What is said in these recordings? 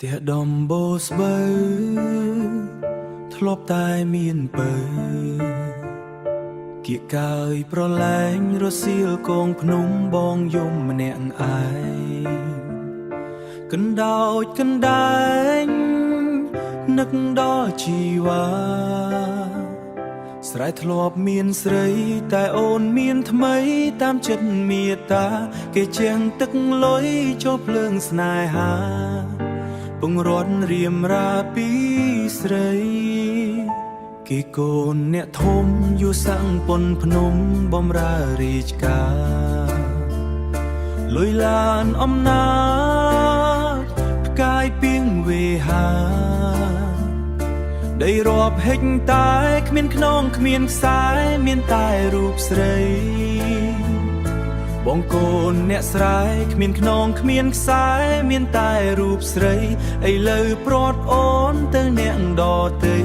ផ្ទះដំបូស្បូវធ្លាប់តែមានពើគៀកកើយប្រឡែងរសៀលកងភ្នំបងយំម្នាក់ឯងកណ្ដោចកណ្ដែងនឹកដល់ជីវ៉ាស្រែធ្លាប់មានស្រីតែអូនមានថ្មីតាមចិត្តមេត្តាគេជាងទឹកលុយចូលភ្លើងស្នេហាពងរត់រៀមរាពីស្រីគេកូនអ្នកធំយូសាំងពុនភ្នំបំរើរាជការលុយឡានអំណាចផ្កាយពីងវេហាដីរាប់ហិចតែគ្មានខ្នងគ្មានខ្សែមានតែរូបស្រីបងកូនអ្នកស្រែគ្មានខ្នងគ្មានខ្សែមានតែរូបស្រីឥឡូវព្រាត់អូនទៅអ្នកដទៃ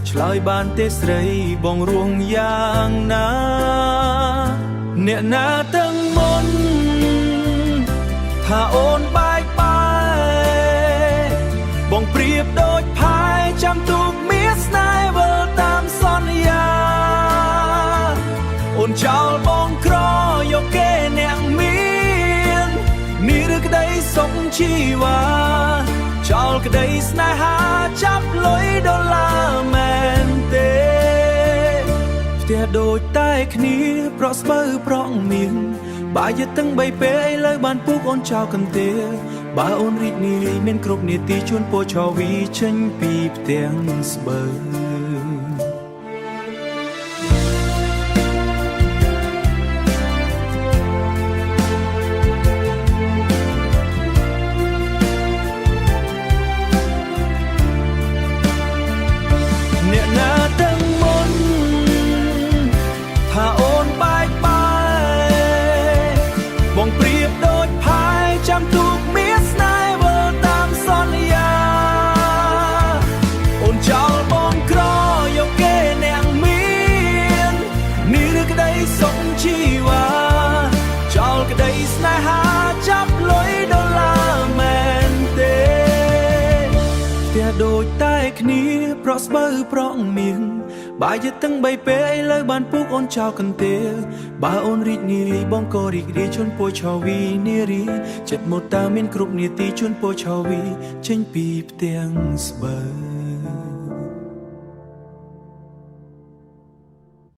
ឆ្លើយបានទេស្រីបងរួងយ៉ាងណាអ្នកណាទាំងមុនថាអូនបែកបាយបងប្រៀបដូចផាយចាំទូកមានស្នេហ៍វិលតាមសន្យាអូនចោលបងក្រយកគេអ្នកមានឬក្តីសុខជីវ៉ាចោលក្តីស្នេហាចាប់លុយដុល្លារមែនទេផ្ទះដូចតែគ្នាប្រក់ស្បូវប្រក់មៀងបាយយទឹងបីពេលឥឡូវបានពុកអូនចោលកន្ទេលបើអូនរីកនាយមានគ្រប់នាទីជួនពោឆវីចេញពីផ្ទាំងស្បូវអ្នកណាទាំងមុនថាអូនបែកបាយបងប្រៀបដូចផាយចាំទូកមានស្នេហ៍វិលតាមសន្យាអូនចោលបងក្រយកគេអ្នកមានឬក្តីសុខជីវ៉ាចោលក្តីស្នេហាចាប់លុយដុល្លារមែនទេផ្ទះដូចតែគ្នាប្រក់ស្បូវប្រក់មៀងបាយយទឹងបីពេលឥឡូវបានពុកអូនចោលកន្ទេលបើអូនរីកនាយបងក៏រីករាយជូនពោឆវីនារីចិត្តមកតាមានគ្រប់នាទីជូនពោឆវីចេញពីផ្ទាំងស្បូវ